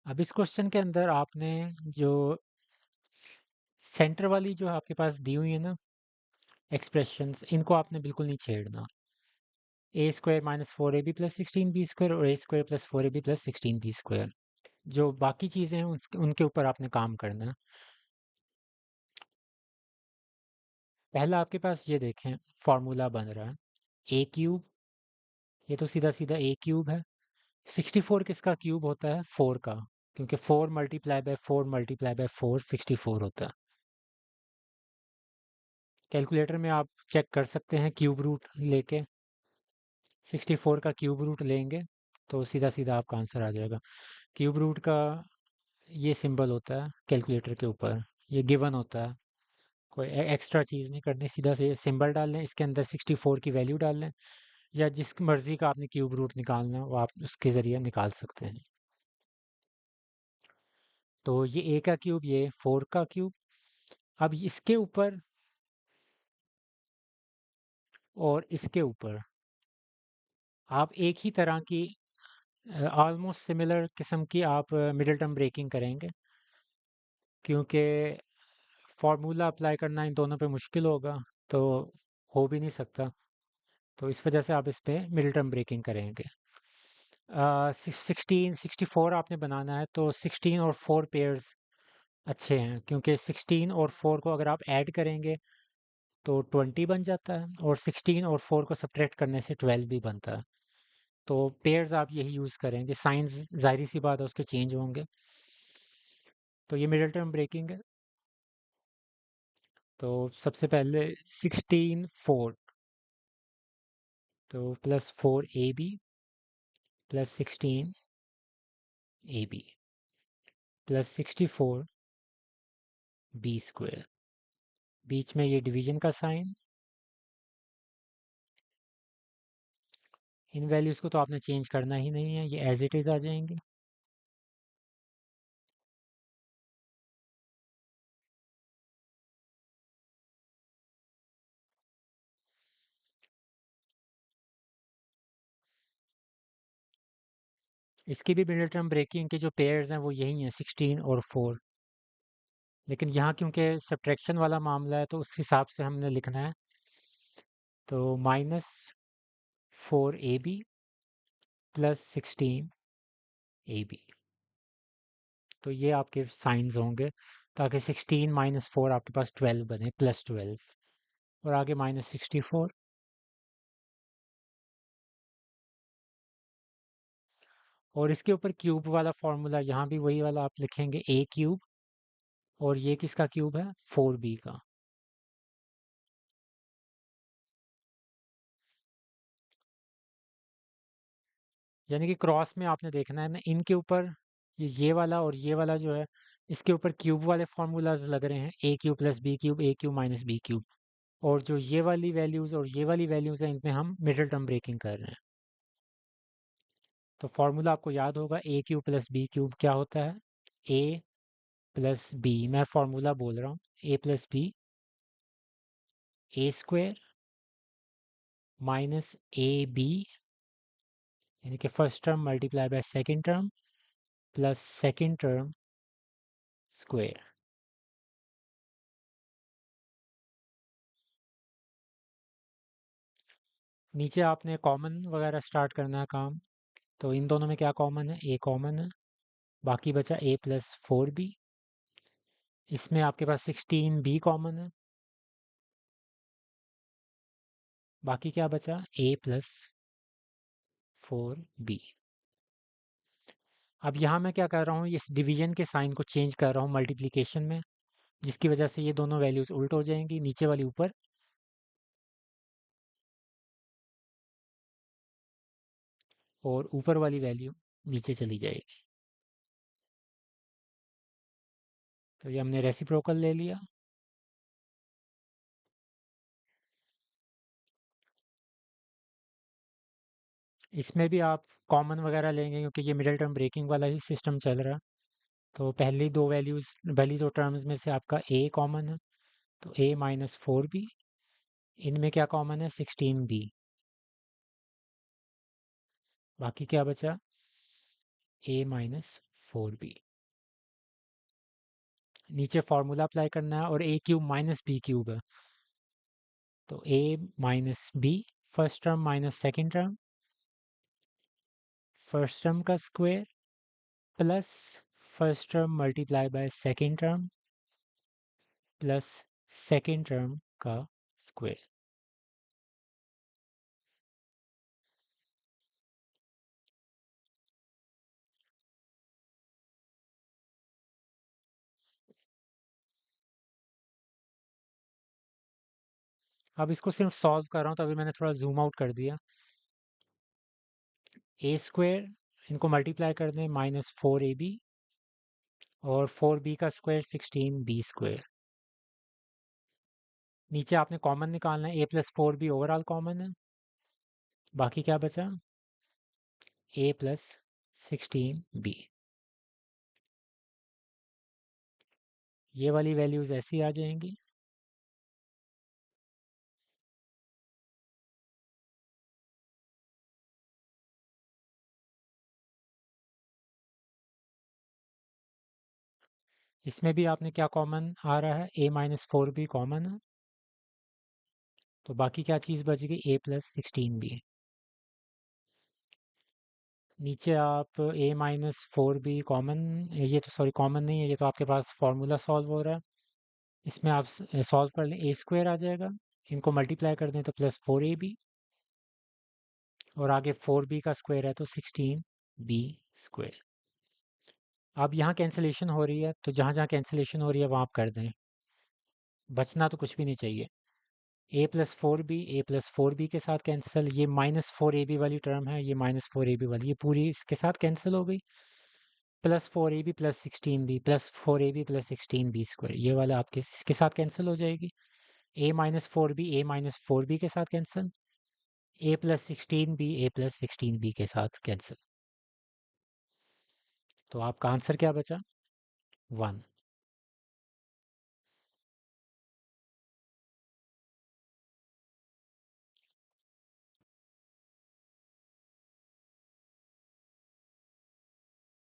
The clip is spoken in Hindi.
अब इस क्वेश्चन के अंदर आपने जो सेंटर वाली जो आपके पास दी हुई है ना एक्सप्रेशंस, इनको आपने बिल्कुल नहीं छेड़ना। A square minus four A B plus sixteen B square और A square plus four A B plus sixteen B square, जो बाकी चीज़ें हैं उनके ऊपर आपने काम करना है। पहला आपके पास ये देखें, फॉर्मूला बन रहा है ए क्यूब, ये तो सीधा सीधा ए क्यूब है। 64 किसका क्यूब होता है? 4 का, क्योंकि 4 मल्टीप्लाई बाय 4 मल्टीप्लाई बाय 4 64 होता है। कैलकुलेटर में आप चेक कर सकते हैं, क्यूब रूट लेके 64 का क्यूब रूट लेंगे तो सीधा सीधा आपका आंसर आ जाएगा। क्यूब रूट का ये सिंबल होता है कैलकुलेटर के ऊपर, ये गिवन होता है, कोई एक्स्ट्रा चीज़ नहीं करनी, सीधा से सिंबल डाल लें, इसके अंदर 64 की वैल्यू डाल लें, या जिस मर्ज़ी का आपने क्यूब रूट निकालना वो आप उसके ज़रिए निकाल सकते हैं। तो ये ए का क्यूब, ये 4 का क्यूब। अब इसके ऊपर और इसके ऊपर आप एक ही तरह की ऑलमोस्ट सिमिलर किस्म की आप मिडिल टर्म ब्रेकिंग करेंगे, क्योंकि फार्मूला अप्लाई करना इन दोनों पे मुश्किल होगा, तो हो भी नहीं सकता, तो इस वजह से आप इस पे मिडिल टर्म ब्रेकिंग करेंगे। 64 आपने बनाना है, तो 16 और 4 पेयर्स अच्छे हैं, क्योंकि 16 और 4 को अगर आप ऐड करेंगे तो 20 बन जाता है, और 16 और 4 को सब्ट्रैक्ट करने से 12 भी बनता है। तो पेयर्स आप यही यूज़ करेंगे, साइंस जाहिर सी बात है उसके चेंज होंगे। तो ये मिडिल टर्म ब्रेकिंग है। तो सबसे पहले 16 4, तो plus 4 A B plus 16 A B plus 64 B square, बीच में ये डिवीजन का साइन। इन वैल्यूज़ को तो आपने चेंज करना ही नहीं है, ये एज इट इज़ आ जाएंगे। इसकी भी मिडिल टर्म ब्रेकिंग के जो पेयर्स हैं वो यही हैं, 16 और 4। लेकिन यहाँ क्योंकि सब्ट्रैक्शन वाला मामला है तो उस हिसाब से हमने लिखना है, तो minus 4 A B plus 16 A B, तो ये आपके साइंस होंगे, ताकि 16 माइनस 4 आपके पास 12 बने, प्लस 12, और आगे माइनस 64। और इसके ऊपर क्यूब वाला फॉर्मूला, यहाँ भी वही वाला आप लिखेंगे, ए क्यूब, और ये किसका क्यूब है? 4b का। यानी कि क्रॉस में आपने देखना है ना, इनके ऊपर ये वाला और ये वाला जो है, इसके ऊपर क्यूब वाले फार्मूलाज लग रहे हैं, ए क्यूब प्लस बी क्यूब, ए क्यूब माइनस बी क्यूब, और जो ये वाली वैल्यूज़ और ये वाली वैल्यूज़ हैं, इनमें हम मिडिल टर्म ब्रेकिंग कर रहे हैं। तो फार्मूला आपको याद होगा, A cube plus B cube क्या होता है? ए प्लस बी, मैं फार्मूला बोल रहा हूँ, A plus B, A square minus A B, यानी कि first term multiply by second term plus second term square. नीचे आपने कॉमन वगैरह स्टार्ट करना है काम, तो इन दोनों में क्या कॉमन है? ए कॉमन है, बाकी बचा ए प्लस 4b। इसमें आपके पास 16b कॉमन है, बाकी क्या बचा? ए प्लस 4b। अब यहाँ मैं क्या कर रहा हूँ, इस डिवीजन के साइन को चेंज कर रहा हूँ मल्टीप्लिकेशन में, जिसकी वजह से ये दोनों वैल्यूज उल्ट हो जाएंगी, नीचे वाली ऊपर और ऊपर वाली वैल्यू नीचे चली जाएगी। तो ये हमने रेसिप्रोकल ले लिया। इसमें भी आप कॉमन वगैरह लेंगे, क्योंकि ये मिडिल टर्म ब्रेकिंग वाला ही सिस्टम चल रहा है। तो पहली दो वैल्यूज, पहली दो टर्म्स में से आपका ए कॉमन है, तो ए माइनस 4b। इनमें क्या कॉमन है? 16b। बाकी क्या बचा? A minus 4b। नीचे फॉर्मूला अप्लाई करना है और A cube minus B cube है, तो A minus B, first term minus second term, first term का square plus first term multiply by second term plus second term का स्क्वायर। अब इसको सिर्फ सॉल्व कर रहा हूँ, तो अभी मैंने थोड़ा जूम आउट कर दिया। ए स्क्वायर, इनको मल्टीप्लाई कर दें, माइनस 4ab, और 4b का स्क्वायर 16b²। नीचे आपने कॉमन निकालना है, a plus 4b overall common है, बाकी क्या बचा, a प्लस 16b। ये वाली वैल्यूज ऐसी आ जाएंगी। इसमें भी आपने क्या कॉमन आ रहा है, a माइनस 4b कॉमन है, तो बाकी क्या चीज़ बच गई, a प्लस 16b। नीचे आप a माइनस 4b कॉमन, ये तो सॉरी कॉमन नहीं है, ये तो आपके पास फॉर्मूला सॉल्व हो रहा है, इसमें आप सॉल्व कर लें, a स्क्वायर आ जाएगा, इनको मल्टीप्लाई कर दें तो प्लस 4ab, और आगे 4b का स्क्वायर है तो 16b²। अब यहाँ कैंसिलेशन हो रही है, तो जहाँ जहाँ कैंसिलेशन हो रही है वहाँ आप कर दें, बचना तो कुछ भी नहीं चाहिए। a plus 4b, a plus 4b के साथ कैंसिल, ये माइनस 4ab वाली टर्म है, ये माइनस 4ab वाली, ये पूरी इसके साथ कैंसिल हो गई, plus 4ab plus 16b, plus 4ab plus 16b², ये वाला आपके इसके साथ कैंसिल हो जाएगी। a minus 4b, a minus 4b के साथ cancel, a plus 16b, a plus 16b के साथ कैंसिल। तो आपका आंसर क्या बचा, 1।